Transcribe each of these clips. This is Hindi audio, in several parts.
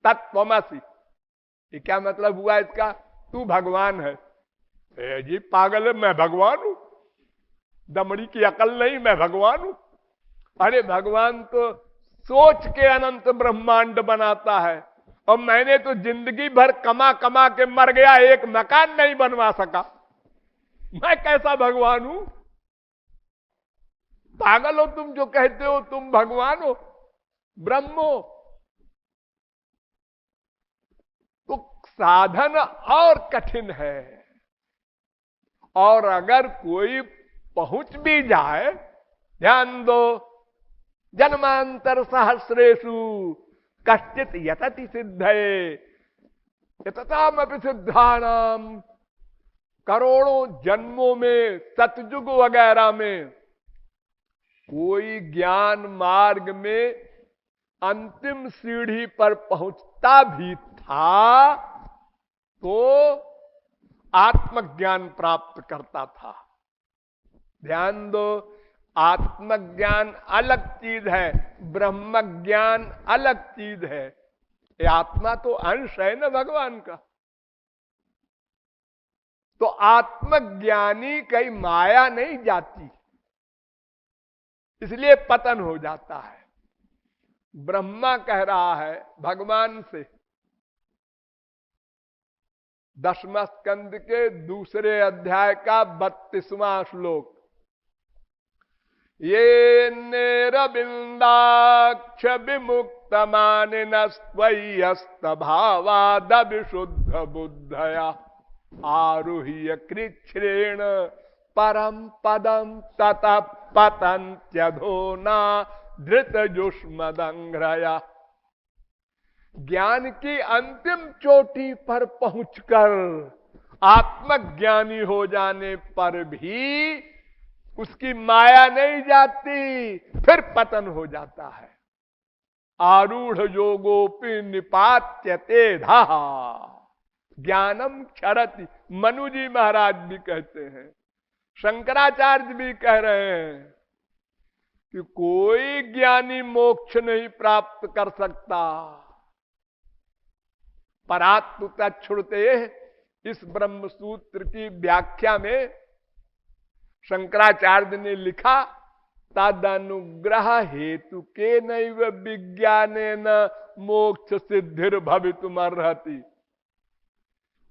तत्त्वमसि। ये क्या मतलब हुआ इसका? तू भगवान है। जी पागल है, मैं भगवान हूं? दमड़ी की अकल नहीं, मैं भगवान हूं? अरे भगवान तो सोच के अनंत ब्रह्मांड बनाता है, और मैंने तो जिंदगी भर कमा कमा के मर गया, एक मकान नहीं बनवा सका, मैं कैसा भगवान हूं? पागल हो तुम जो कहते हो तुम भगवान हो, ब्रह्म हो। तो साधन और कठिन है, और अगर कोई पहुंच भी जाए, ध्यान दो, जन्मांतर सहस्रेषु कश्चित यतति सिद्धये यततामपि सिद्धानाम। करोड़ों जन्मों में, सतयुग वगैरह में कोई ज्ञान मार्ग में अंतिम सीढ़ी पर पहुंचता भी था तो आत्मज्ञान प्राप्त करता था। ध्यान दो, आत्मज्ञान अलग चीज है, ब्रह्म ज्ञान अलग चीज है। ये आत्मा तो अंश है ना भगवान का। तो आत्मज्ञानी कहीं माया नहीं जाती, इसलिए पतन हो जाता है। ब्रह्मा कह रहा है भगवान से, 10वें स्कंद के दूसरे अध्याय का 32वां श्लोक, ये नेरबिंदाक्ष विमुक्त मानिन स्वयस्त भावाद विशुद्ध बुद्धया आरुह्य कृच्छ्रेण परम पदम ततः पतन्त्यधोना धृत जुष्मदंघ्रया। ज्ञान की अंतिम चोटी पर पहुंचकर आत्मज्ञानी हो जाने पर भी उसकी माया नहीं जाती, फिर पतन हो जाता है। आरूढ़ योगोपि निपात्यते धा ज्ञानम क्षरति, मनु जी महाराज भी कहते हैं, शंकराचार्य भी कह रहे हैं कि कोई ज्ञानी मोक्ष नहीं प्राप्त कर सकता। परात्म तच्छ्रुते, इस ब्रह्म सूत्र की व्याख्या में शंकराचार्य ने लिखा, तदनुग्रह हेतु के नैव विज्ञानेन मोक्ष सिद्धिर भवितुमर्हति।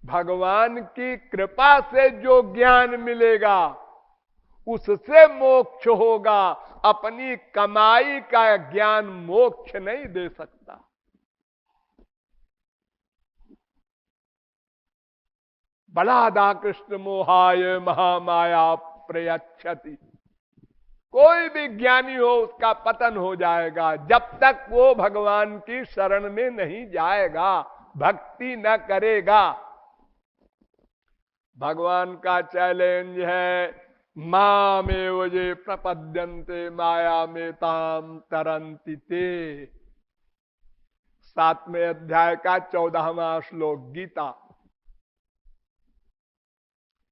भगवान की कृपा से जो ज्ञान मिलेगा उससे मोक्ष होगा, अपनी कमाई का ज्ञान मोक्ष नहीं दे सकता। बलादा कृष्ण मोहाय महामाया प्रयच्छति। कोई भी ज्ञानी हो उसका पतन हो जाएगा जब तक वो भगवान की शरण में नहीं जाएगा, भक्ति न करेगा। भगवान का चैलेंज है, मामेव ये प्रपद्यन्ते माया में ताम तरंति ते। 7वें अध्याय का 14वां श्लोक गीता।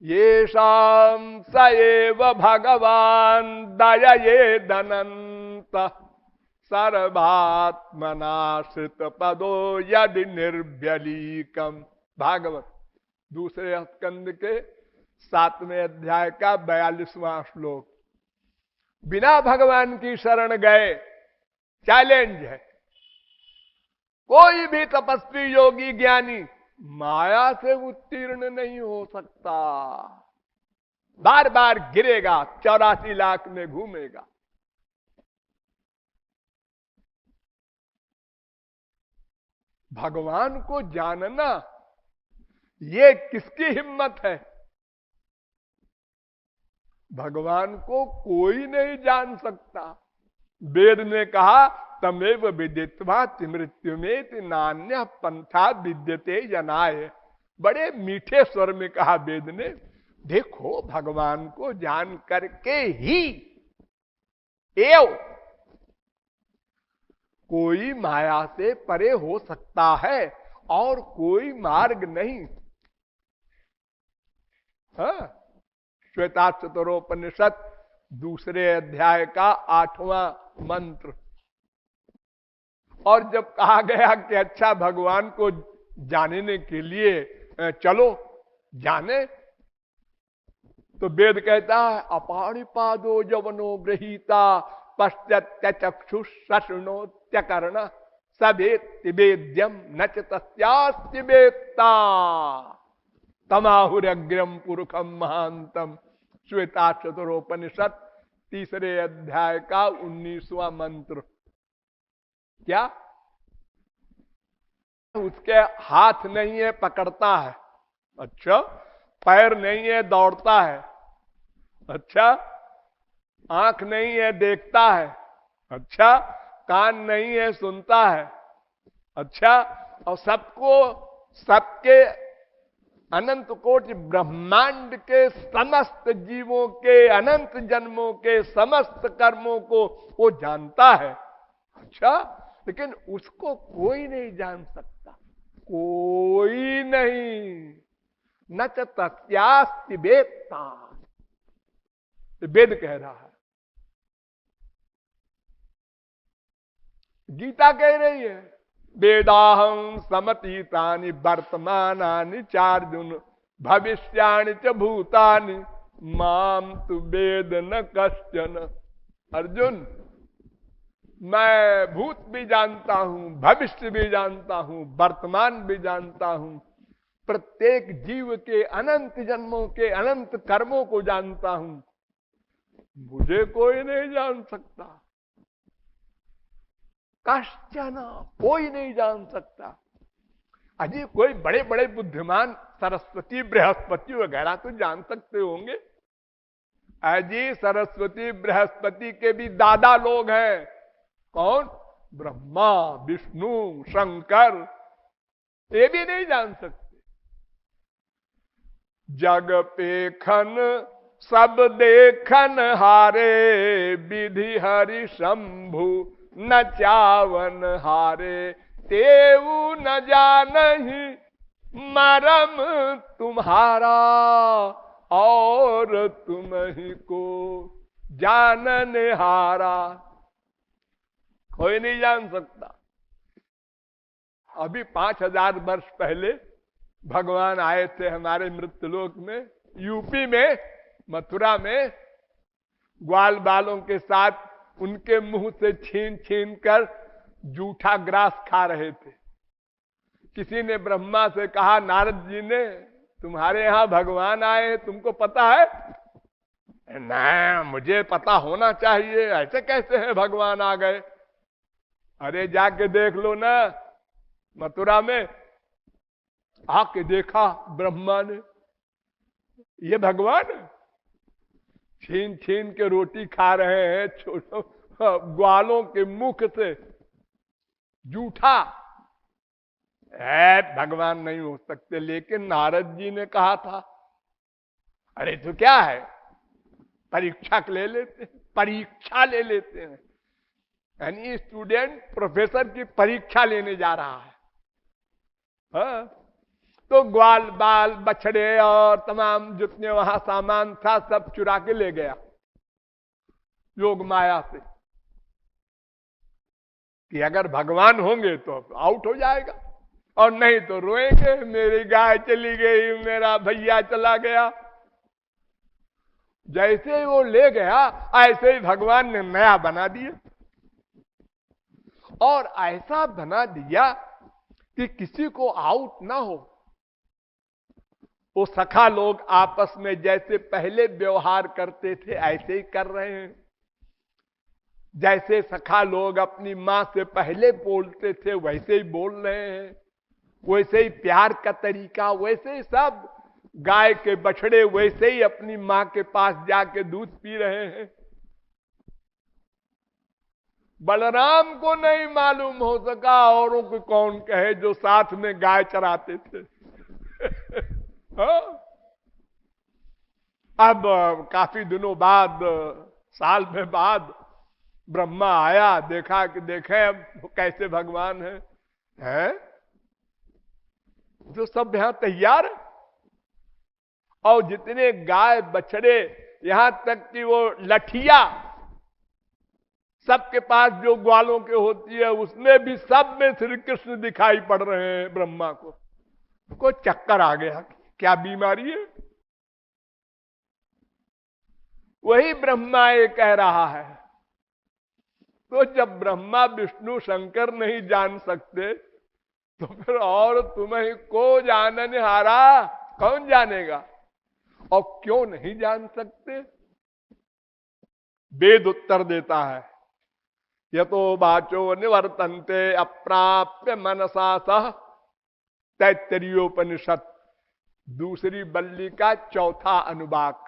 येषां स एव भगवान दयये दनंत सर्वात्मनाश्रित पदो यदि निर्व्यलीकम। भागवत दूसरे स्कंद के 7वें अध्याय का 42वां श्लोक। बिना भगवान की शरण गए चैलेंज है, कोई भी तपस्वी योगी ज्ञानी माया से उत्तीर्ण नहीं हो सकता, बार बार गिरेगा, 84 लाख में घूमेगा। भगवान को जानना ये किसकी हिम्मत है? भगवान को कोई नहीं जान सकता। वेद ने कहा, तमेव विदित्वा मृत्युमेति नान्य पंथा विद्यते जनाय। बड़े मीठे स्वर में कहा वेद ने, देखो भगवान को जान करके ही एव कोई माया से परे हो सकता है, और कोई मार्ग नहीं। हाँ, श्वेताचतुरोपनिषद दूसरे अध्याय का 8वां मंत्र। और जब कहा गया कि अच्छा भगवान को जानने के लिए चलो जाने, तो वेद कहता है अपाणिपादो जवनो गृहीता पश्चात्य चक्षुष शृणोत्यकर्ण सवेत्ति वेद्यम न च तस्यास्ति वेत्ता तमाहुरग्रम पुरुषम महांतम। श्वेता चतुरोपनिषद 3 अध्याय का 19वां मंत्र। क्या उसके हाथ नहीं है पकड़ता है, अच्छा पैर नहीं है दौड़ता है, अच्छा आंख नहीं है देखता है, अच्छा कान नहीं है सुनता है, अच्छा और सबको सबके अनंत कोटि ब्रह्मांड के समस्त जीवों के अनंत जन्मों के समस्त कर्मों को वो जानता है। अच्छा लेकिन उसको कोई नहीं जान सकता, कोई नहीं। न च तस्यास्ति वेत्ता, वेद कह रहा है, गीता कह रही है वेदाहं समतीतानि वर्तमानानि चार्जुन भविष्याणि च भूतानि माम तु वेद न कश्चन। अर्जुन मैं भूत भी जानता हूं, भविष्य भी जानता हूं, वर्तमान भी जानता हूं, प्रत्येक जीव के अनंत जन्मों के अनंत कर्मों को जानता हूं, मुझे कोई नहीं जान सकता। कश्चन, कोई नहीं जान सकता। अजी कोई बड़े बड़े बुद्धिमान सरस्वती बृहस्पति वगैरह तो जान सकते होंगे। अजी सरस्वती बृहस्पति के भी दादा लोग हैं। कौन? ब्रह्मा विष्णु शंकर, ये भी नहीं जान सकते। जग पेखन सब देखन हारे विधि हरि शंभु न चावन हारे तेऊ न जानहि मरम तुम्हारा और तुम ही को जानने हारा। कोई नहीं जान सकता। अभी 5000 वर्ष पहले भगवान आए थे हमारे मृत्युलोक में, यूपी में मथुरा में, ग्वाल बालों के साथ उनके मुंह से छीन छीन कर जूठा ग्रास खा रहे थे। किसी ने ब्रह्मा से कहा नारद जी ने तुम्हारे यहां भगवान आए हैं, तुमको पता है? ना, मुझे पता होना चाहिए, ऐसे कैसे है भगवान आ गए? अरे जाके देख लो ना, मथुरा में आके देखा ब्रह्मा ने, ये भगवान छीन छीन के रोटी खा रहे हैं छोटो ग्वालों के मुख से जूठा। भगवान नहीं हो सकते। लेकिन नारद जी ने कहा था अरे तो क्या है, परीक्षा ले लेते, परीक्षा ले लेते हैं। यानी स्टूडेंट प्रोफेसर की परीक्षा लेने जा रहा है। हाँ? तो ग्वाल बाल बछड़े और तमाम जितने वहां सामान था सब चुरा के ले गया योग माया से, कि अगर भगवान होंगे तो आउट हो जाएगा और नहीं तो रोएंगे मेरी गाय चली गई, मेरा भैया चला गया। जैसे ही वो ले गया ऐसे ही भगवान ने नया बना दिया, और ऐसा बना दिया कि किसी को आउट ना हो। वो सखा लोग आपस में जैसे पहले व्यवहार करते थे ऐसे ही कर रहे हैं। जैसे सखा लोग अपनी मां से पहले बोलते थे वैसे ही बोल रहे हैं, वैसे ही प्यार का तरीका, वैसे ही सब गाय के बछड़े वैसे ही अपनी मां के पास जाके दूध पी रहे हैं। बलराम को नहीं मालूम हो सका औरों को कौन कहे जो साथ में गाय चराते थे। अब काफी दिनों बाद, साल में बाद ब्रह्मा आया, देखा कि देखे अब कैसे भगवान है? जो सब यहां तैयार, और जितने गाय बछड़े, यहां तक कि वो लठिया सबके पास जो ग्वालों के होती है उसमें भी सब में श्री कृष्ण दिखाई पड़ रहे हैं ब्रह्मा को चक्कर आ गया, क्या बीमारी है। वही ब्रह्मा ये कह रहा है। तो जब ब्रह्मा विष्णु शंकर नहीं जान सकते तो फिर और तुम्हें को जानने हारा, कौन जानेगा। और क्यों नहीं जान सकते, वेद उत्तर देता है, यतो वाचो निवर्तन्ते अप्राप्य मनसा सह, तैत्तरीयोपनिषद दूसरी बल्ली का चौथा अनुवाक।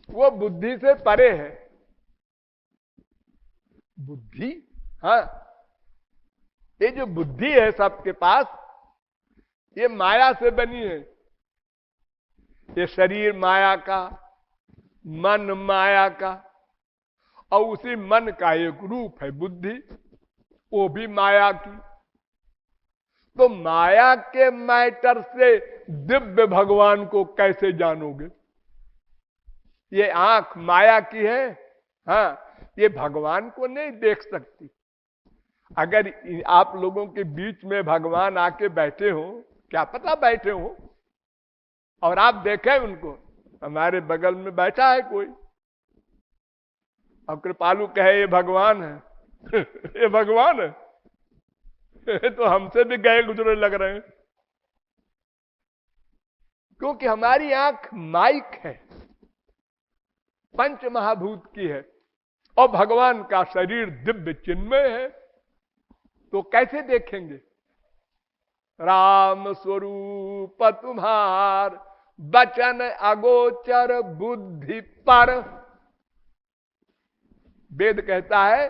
वो बुद्धि से परे है। बुद्धि, हाँ, ये जो बुद्धि है सबके पास, ये माया से बनी है। ये शरीर माया का, मन माया का, और उसी मन का एक रूप है बुद्धि, वो भी माया की। तो माया के मैटर से दिव्य भगवान को कैसे जानोगे। ये आंख माया की है, हाँ, ये भगवान को नहीं देख सकती। अगर आप लोगों के बीच में भगवान आके बैठे हो, क्या पता बैठे हो, और आप देखें उनको, हमारे बगल में बैठा है कोई, और कृपालु कहे ये भगवान है ये भगवान है तो हमसे भी गए गुजरे लग रहे हैं, क्योंकि हमारी आंख माइक है, पंच महाभूत की है, और भगवान का शरीर दिव्य चिन्मय है। तो कैसे देखेंगे। राम स्वरूप तुम्हार बचन अगोचर बुद्धि पर। वेद कहता है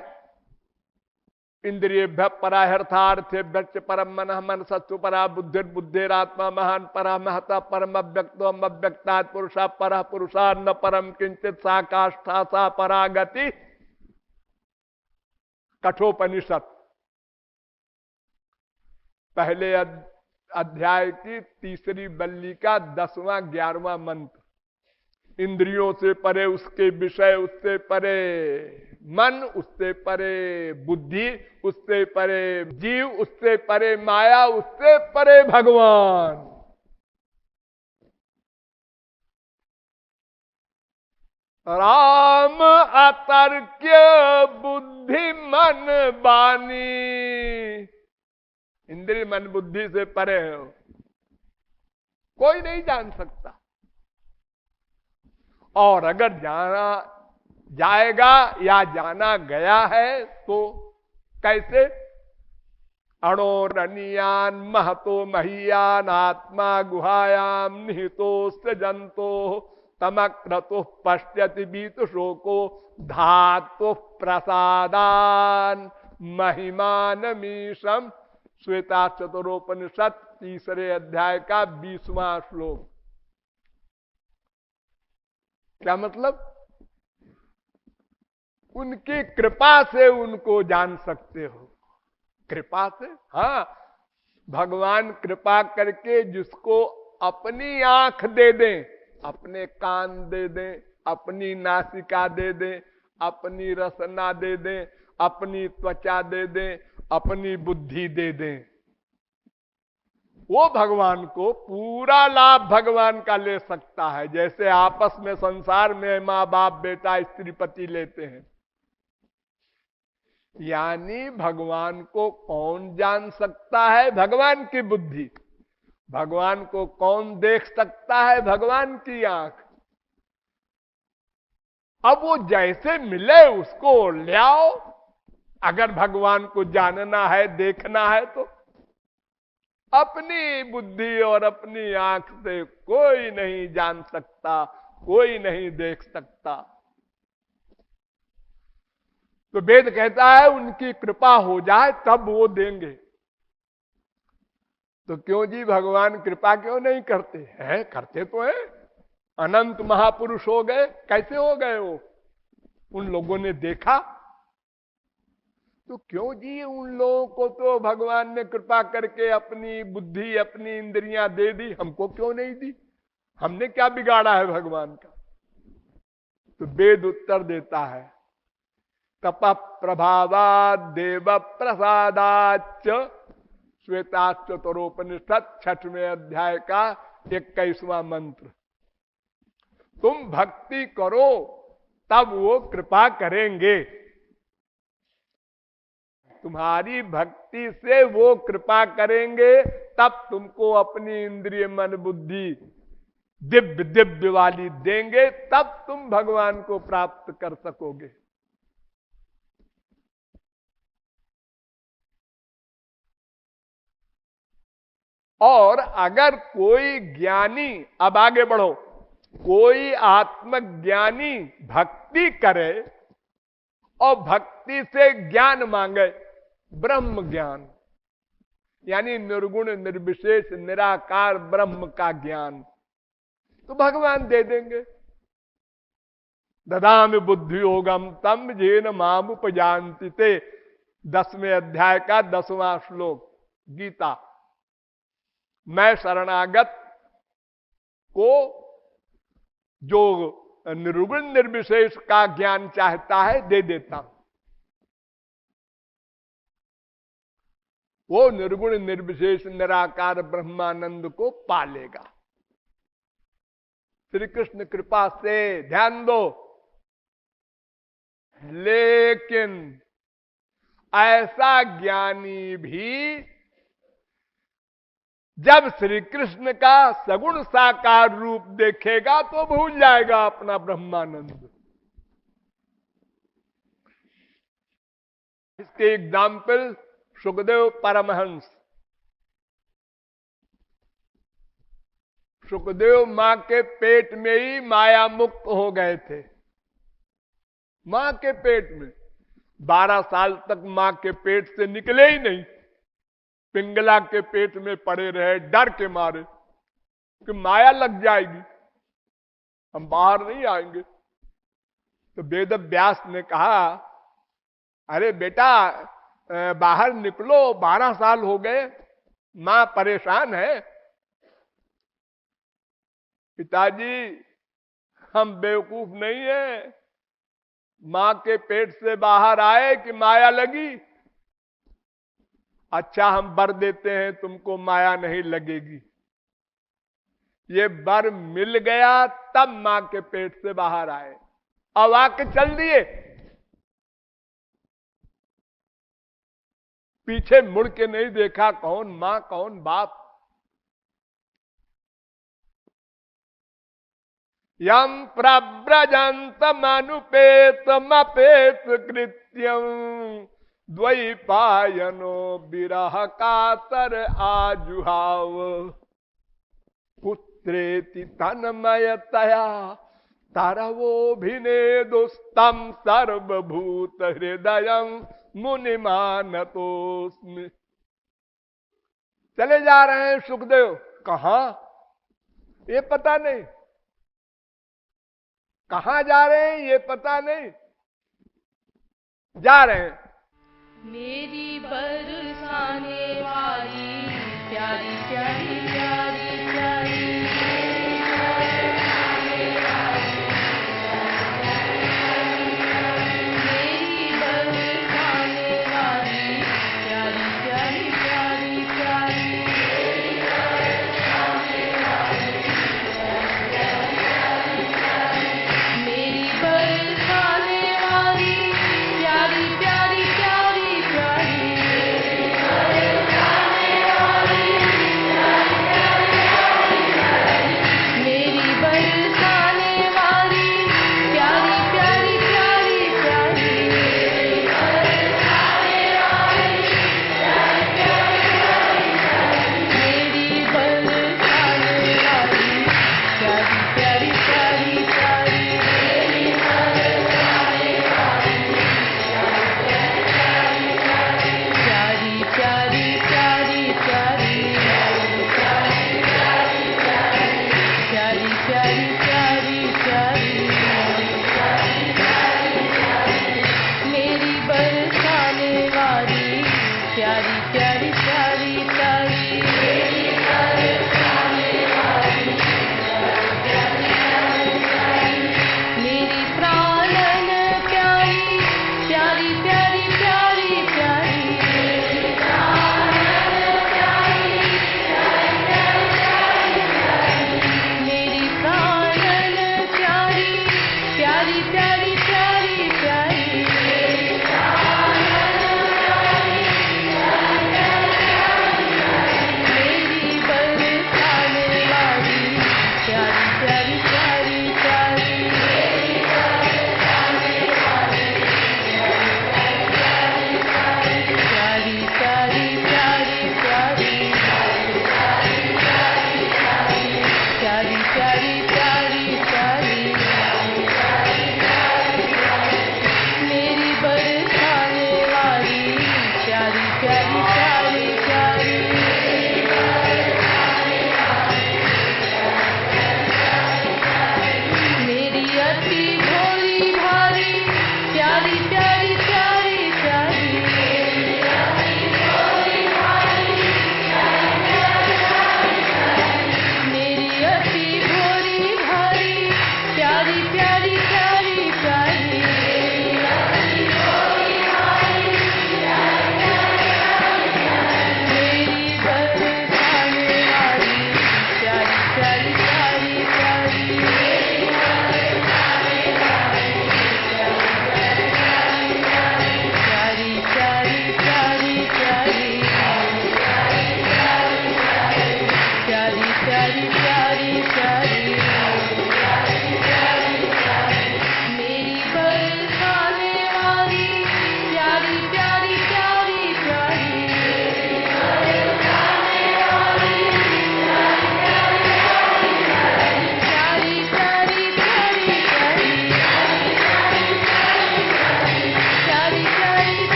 इंद्रिय परा हर्थार्थे व्यक्ष परम मन मन सत्व परा बुद्धि बुद्धिरात्मा महान परा महता परम अव्यक्तो अव्यक्ता पुरुषा पर पुरुषा न परम किंचित सा काष्ठा सा परागति। कठोपनिषद पहले अध्याय की तीसरी बल्ली का 10वां 11वां मंत्र। इंद्रियों से परे उसके विषय, उससे परे मन, उससे परे बुद्धि, उससे परे जीव, उससे परे माया, उससे परे भगवान। राम अतर्क्य बुद्धि मन बानी। इंद्रिय मन बुद्धि से परे हो, कोई नहीं जान सकता। और अगर जाना जाएगा या जाना गया है तो कैसे। अणोरणीयान महतो महीयान आत्मा गुहायाम निहितो सृजंतो तमक्रतु पश्यति बीत शोको धातु प्रसादान महिमानमीशम। श्वेता चतुरोपनिषद तीसरे अध्याय का 20वां श्लोक। क्या मतलब। उनकी कृपा से उनको जान सकते हो। कृपा से, हाँ, भगवान कृपा करके जिसको अपनी आंख दे दें, अपने कान दे दें, अपनी नासिका दे दें, अपनी रसना दे दें, अपनी त्वचा दे दें, अपनी बुद्धि दे दें, वो भगवान को पूरा लाभ भगवान का ले सकता है। जैसे आपस में संसार में माँ बाप बेटा स्त्री पति लेते हैं, यानी भगवान को कौन जान सकता है। भगवान की बुद्धि। भगवान को कौन देख सकता है। भगवान की आंख। अब वो जैसे मिले उसको ले आओ। अगर भगवान को जानना है, देखना है, तो अपनी बुद्धि और अपनी आंख से कोई नहीं जान सकता, कोई नहीं देख सकता। तो वेद कहता है उनकी कृपा हो जाए तब वो देंगे। तो क्यों जी भगवान कृपा क्यों नहीं करते हैं। करते तो है। अनंत महापुरुष हो गए, कैसे हो गए वो। उन लोगों ने देखा। तो क्यों जी उन लोगों को तो भगवान ने कृपा करके अपनी बुद्धि, अपनी इंद्रियां दे दी, हमको क्यों नहीं दी। हमने क्या बिगाड़ा है भगवान का। तो वेद उत्तर देता है तप प्रभावाद देव प्रसादाच। श्वेताश्वतरोपनिषद 6वें अध्याय का 21वां मंत्र। तुम भक्ति करो तब वो कृपा करेंगे। तुम्हारी भक्ति से वो कृपा करेंगे, तब तुमको अपनी इंद्रिय मन बुद्धि दिव्य दिव्य वाली देंगे, तब तुम भगवान को प्राप्त कर सकोगे। और अगर कोई ज्ञानी, अब आगे बढ़ो, कोई आत्मज्ञानी भक्ति करे और भक्ति से ज्ञान मांगे, ब्रह्म ज्ञान यानी निर्गुण निर्विशेष निराकार ब्रह्म का ज्ञान, तो भगवान दे देंगे। ददामि बुद्धि योगम तम येन माम उपजान्ति ते, 10वें अध्याय का 10वां श्लोक गीता। मैं शरणागत को जो निर्गुण निर्विशेष का ज्ञान चाहता है दे देता हूं। वो निर्गुण निर्विशेष निराकार ब्रह्मानंद को पालेगा। श्री कृष्ण कृपा से, ध्यान दो। लेकिन ऐसा ज्ञानी भी जब श्री कृष्ण का सगुण साकार रूप देखेगा तो भूल जाएगा अपना ब्रह्मानंद। इसके एग्जाम्पल सुखदेव परमहंस। सुखदेव मां के पेट में ही माया मुक्त हो गए थे। मां के पेट में 12 साल तक मां के पेट से निकले ही नहीं, पिंगला के पेट में पड़े रहे डर के मारे कि माया लग जाएगी, हम बाहर नहीं आएंगे। तो वेद व्यास ने कहा, अरे बेटा बाहर निकलो, 12 साल हो गए, मां परेशान है। पिताजी हम बेवकूफ नहीं है, मां के पेट से बाहर आए कि माया लगी। अच्छा हम वर देते हैं, तुमको माया नहीं लगेगी। ये वर मिल गया तब मां के पेट से बाहर आए, अब आके चल दिए, पीछे मुड़ के नहीं देखा कौन मां कौन बाप। यम प्रव्रजंत मनुपेत मपेत कृत्यम द्वैपायनो विरह कातर आजुहाव। पुत्रेति तन्मयतया तरवोभिनेदुस्तम सर्वभूत हृदयं मुनिमानतोस्मि। चले जा रहे हैं सुखदेव, कहां ये पता नहीं, कहां जा रहे हैं ये पता नहीं, जा रहे हैं। मेरी बरसाने वाली प्यारी प्यारी